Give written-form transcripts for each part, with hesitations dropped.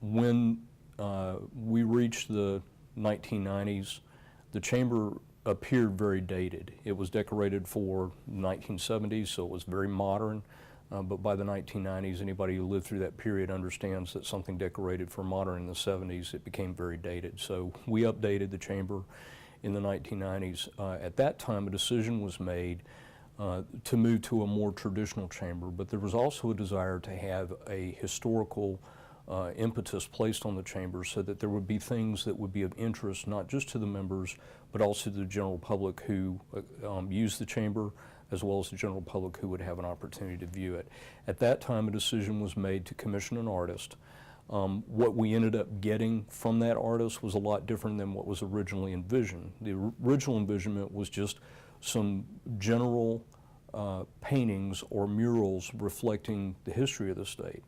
When we reached the 1990s, the chamber appeared very dated. It was decorated for 1970s, so it was very modern. But by the 1990s, anybody who lived through that period understands that something decorated for modern in the 70s, it became very dated. So we updated the chamber in the 1990s. At that time, a decision was made to move to a more traditional chamber, but there was also a desire to have a historical impetus placed on the chamber so that there would be things that would be of interest not just to the members, but also to the general public who use the chamber, as well as the general public who would have an opportunity to view it. At that time, a decision was made to commission an artist. What we ended up getting from that artist was a lot different than what was originally envisioned. The original envisionment was just some general paintings or murals reflecting the history of the state.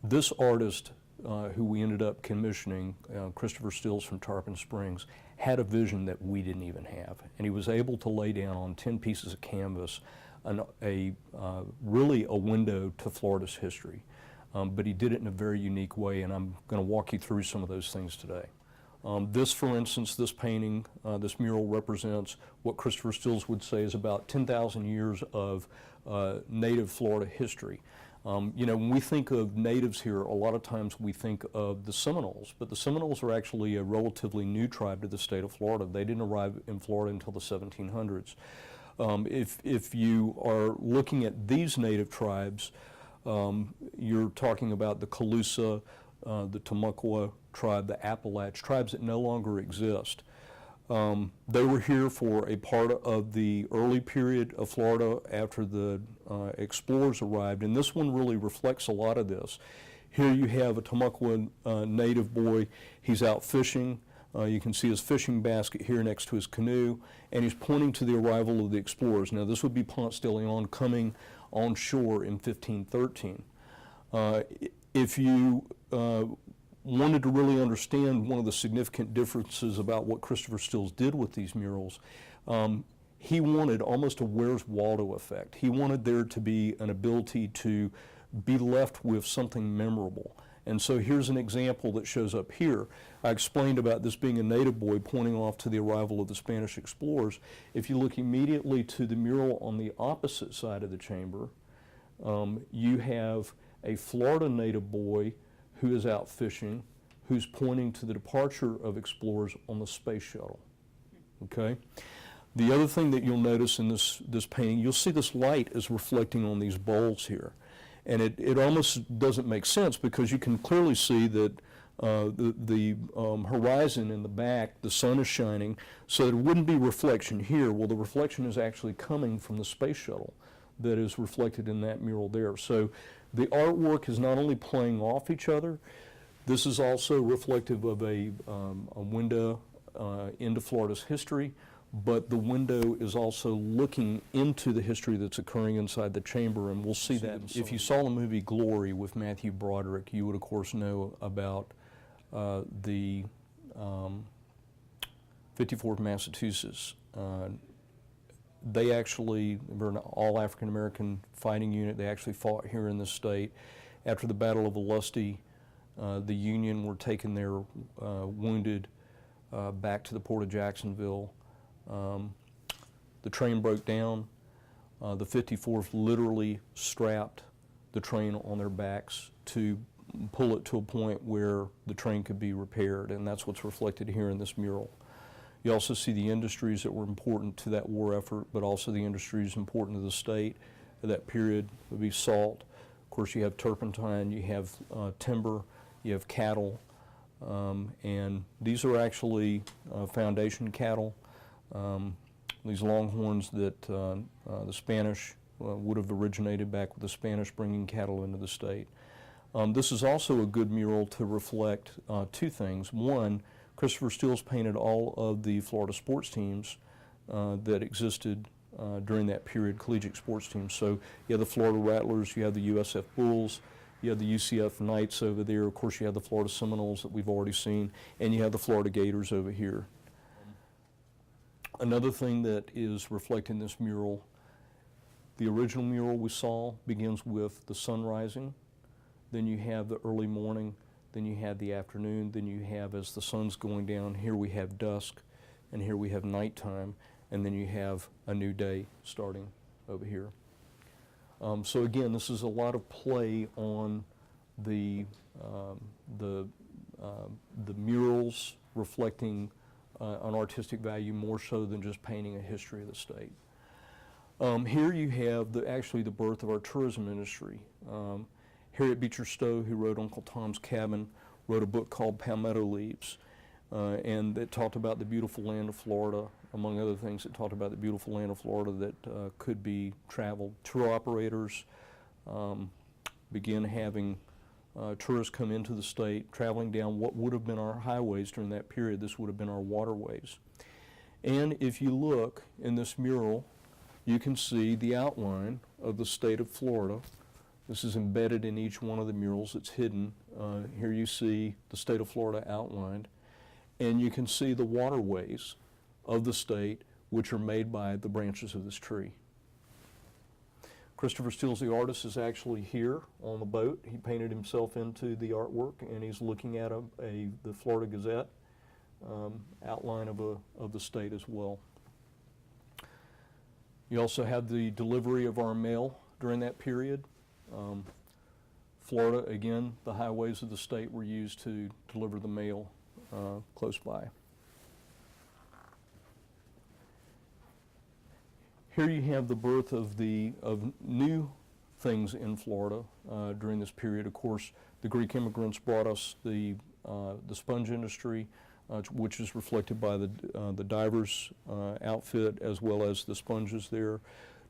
This artist, who we ended up commissioning, Christopher Stills from Tarpon Springs, had a vision that we didn't even have. And he was able to lay down on 10 pieces of canvas really a window to Florida's history. But he did it in a very unique way, and I'm going to walk you through some of those things today. This, for instance, this painting, this mural represents what Christopher Stills would say is about 10,000 years of native Florida history. You know, when we think of natives here, a lot of times we think of the Seminoles, but the Seminoles are actually a relatively new tribe to the state of Florida. They didn't arrive in Florida until the 1700s. If you are looking at these native tribes, you're talking about the Calusa, the Tamaqua tribe, the Appalach, tribes that no longer exist. They were here for a part of the early period of Florida after the explorers arrived, and this one really reflects a lot of this. Here you have a Tamaqua native boy. He's out fishing. You can see his fishing basket here next to his canoe, and he's pointing to the arrival of the explorers. Now, this would be Ponce de Leon coming on shore in 1513. If you wanted to really understand one of the significant differences about what Christopher Stills did with these murals, he wanted almost a Where's Waldo effect. He wanted there to be an ability to be left with something memorable. And so here's an example that shows up here. I explained about this being a native boy pointing off to the arrival of the Spanish explorers. If you look immediately to the mural on the opposite side of the chamber, you have a Florida native boy who is out fishing, who's pointing to the departure of explorers on the space shuttle, okay? The other thing that you'll notice in this painting, you'll see this light is reflecting on these bowls here. And it almost doesn't make sense because you can clearly see that the horizon in the back, the sun is shining, so there wouldn't be reflection here. Well, the reflection is actually coming from the space shuttle that is reflected in that mural there. So the artwork is not only playing off each other, this is also reflective of a window into Florida's history, but the window is also looking into the history that's occurring inside the chamber, and we'll see that. If you saw the movie Glory with Matthew Broderick, you would of course know about the 54th Massachusetts. They actually were an all African-American fighting unit. They actually fought here in this state. After the Battle of Olustee, the Union were taking their wounded back to the port of Jacksonville. The train broke down. The 54th literally strapped the train on their backs to pull it to a point where the train could be repaired, and that's what's reflected here in this mural. You also see the industries that were important to that war effort, but also the industries important to the state at that period would be salt. Of course, you have turpentine, you have timber, you have cattle, and these are actually foundation cattle. These longhorns that the Spanish would have originated back with the Spanish bringing cattle into the state. This is also a good mural to reflect two things. One, Christopher Stills painted all of the Florida sports teams that existed during that period, collegiate sports teams. So you have the Florida Rattlers, you have the USF Bulls, you have the UCF Knights over there, of course you have the Florida Seminoles that we've already seen, and you have the Florida Gators over here. Another thing that is reflected in this mural, the original mural we saw begins with the sun rising, then you have the early morning, then you have the afternoon, then you have, as the sun's going down, here we have dusk, and here we have nighttime, and then you have a new day starting over here. So again, this is a lot of play on the murals reflecting an artistic value more so than just painting a history of the state. Here you have actually the birth of our tourism industry. Harriet Beecher Stowe, who wrote Uncle Tom's Cabin, wrote a book called Palmetto Leaves, and it talked about the beautiful land of Florida. Among other things, it talked about the beautiful land of Florida that could be traveled. Tour operators began having tourists come into the state, traveling down what would have been our highways during that period. This would have been our waterways. And if you look in this mural, you can see the outline of the state of Florida. This is embedded in each one of the murals. It's hidden. Here you see the state of Florida outlined. And you can see the waterways of the state, which are made by the branches of this tree. Christopher Steele's the artist is actually here on the boat. He painted himself into the artwork, and he's looking at the Florida Gazette outline of the state as well. You also have the delivery of our mail during that period. Florida, again, the highways of the state were used to deliver the mail close by. Here you have the birth of new things in Florida during this period. Of course, the Greek immigrants brought us the sponge industry, which is reflected by the divers outfit as well as the sponges there.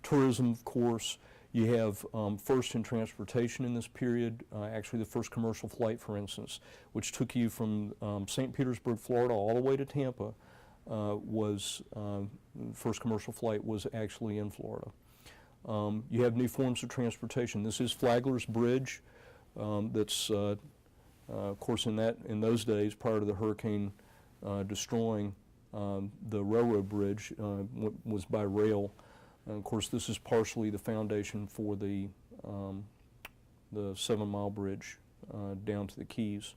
Tourism, of course. You have first in transportation in this period, actually the first commercial flight, for instance, which took you from St. Petersburg, Florida, all the way to Tampa, first commercial flight was actually in Florida. You have new forms of transportation. This is Flagler's Bridge. That's, of course, in those days, prior to the hurricane destroying the railroad bridge, was by rail. And of course, this is partially the foundation for the 7 Mile Bridge down to the Keys.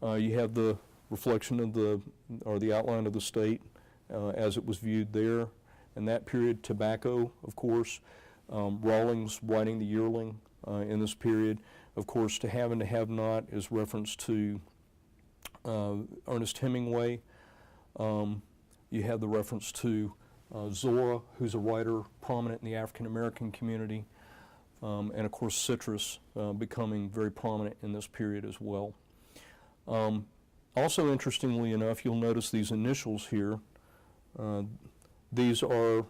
You have the reflection of the outline of the state as it was viewed there. In that period, tobacco, of course, Rawlings writing the Yearling in this period. Of course, To Have and to Have Not is reference to Ernest Hemingway. You have the reference to Zora, who's a writer prominent in the African American community, and of course citrus becoming very prominent in this period as well. Also, interestingly enough, you'll notice these initials here. These are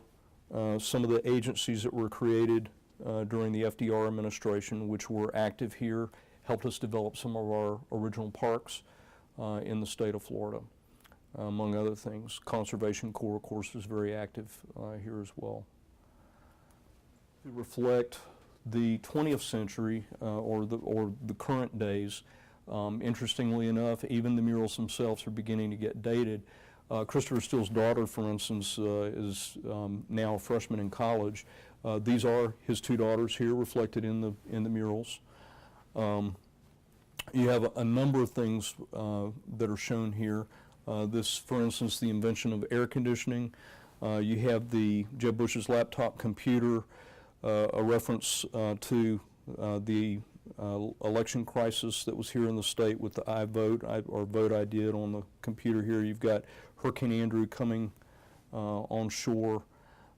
some of the agencies that were created during the FDR administration, which were active here, helped us develop some of our original parks in the state of Florida. Among other things. Conservation Corps, of course, is very active here as well. To reflect the 20th century or the current days, interestingly enough, even the murals themselves are beginning to get dated. Christopher Steele's daughter, for instance, is now a freshman in college. These are his 2 daughters here reflected in the murals. You have a number of things that are shown here. This, for instance, the invention of air conditioning. You have the Jeb Bush's laptop computer, a reference to the election crisis that was here in the state with the I vote, or vote I did on the computer here. You've got Hurricane Andrew coming on shore.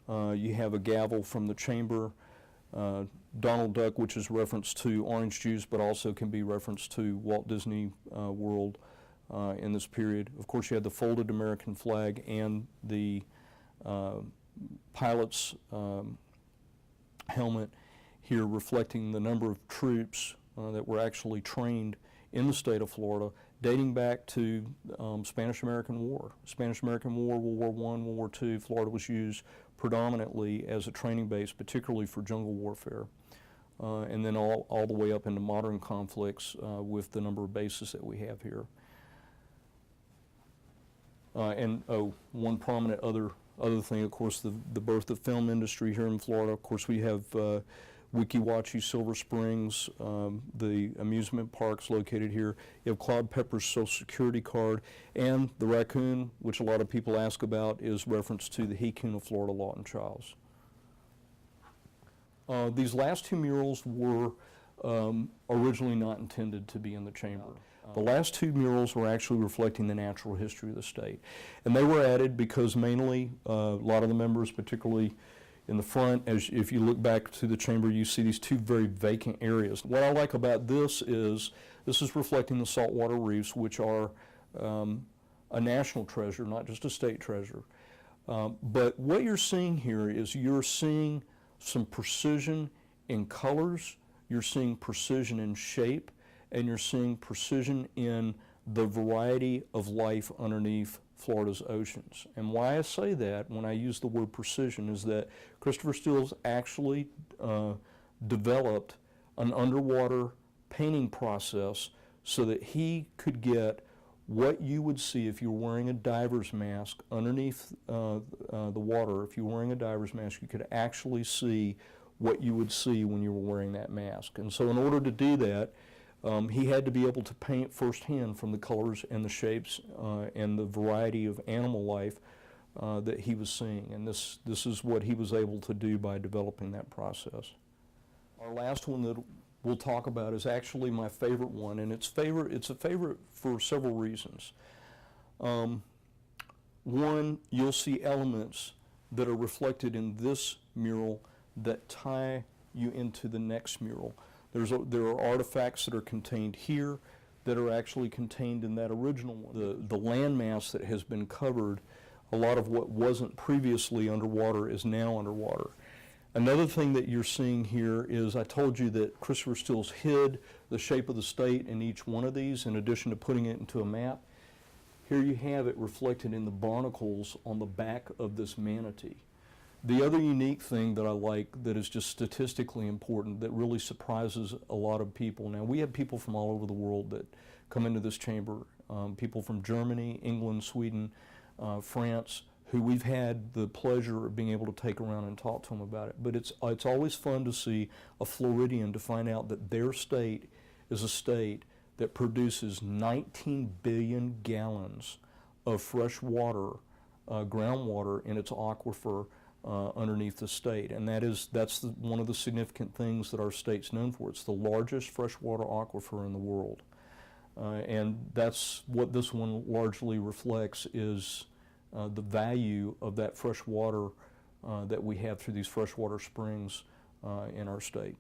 You have a gavel from the chamber. Donald Duck, which is reference to orange juice, but also can be reference to Walt Disney World. In this period. Of course, you had the folded American flag and the pilot's helmet here reflecting the number of troops that were actually trained in the state of Florida, dating back to Spanish-American War. Spanish-American War, World War I, World War II, Florida was used predominantly as a training base, particularly for jungle warfare. And then all the way up into modern conflicts with the number of bases that we have here. One prominent other thing, of course, the birth of the film industry here in Florida. Of course, we have Weeki Wachee, Silver Springs, the amusement parks located here. You have Claude Pepper's Social Security card, and the raccoon, which a lot of people ask about, is reference to the Hikuna, Florida, Lawton Childs. These last two murals were originally not intended to be in the chamber. The last two murals were actually reflecting the natural history of the state. And they were added because mainly a lot of the members, particularly in the front, if you look back to the chamber, you see these two very vacant areas. What I like about this is reflecting the saltwater reefs, which are a national treasure, not just a state treasure. But what you're seeing here is you're seeing some precision in colors, you're seeing precision in shape, and you're seeing precision in the variety of life underneath Florida's oceans. And why I say that when I use the word precision is that Christopher Stills actually developed an underwater painting process so that he could get what you would see if you were wearing a diver's mask underneath the water. If you were wearing a diver's mask, you could actually see what you would see when you were wearing that mask. And so in order to do that, he had to be able to paint firsthand from the colors and the shapes and the variety of animal life that he was seeing. And this is what he was able to do by developing that process. Our last one that we'll talk about is actually my favorite one, and it's a favorite for several reasons. One, you'll see elements that are reflected in this mural that tie you into the next mural. There are artifacts that are contained here that are actually contained in that original one. The landmass that has been covered, a lot of what wasn't previously underwater is now underwater. Another thing that you're seeing here is I told you that Christopher Stills hid the shape of the state in each one of these in addition to putting it into a map. Here you have it reflected in the barnacles on the back of this manatee. The other unique thing that I like that is just statistically important that really surprises a lot of people. Now, we have people from all over the world that come into this chamber, people from Germany, England, Sweden, France, who we've had the pleasure of being able to take around and talk to them about it. But it's always fun to see a Floridian to find out that their state is a state that produces 19 billion gallons of fresh water, groundwater in its aquifer underneath the state, and that's one of the significant things that our state's known for. It's the largest freshwater aquifer in the world, and that's what this one largely reflects is the value of that fresh water that we have through these freshwater springs in our state.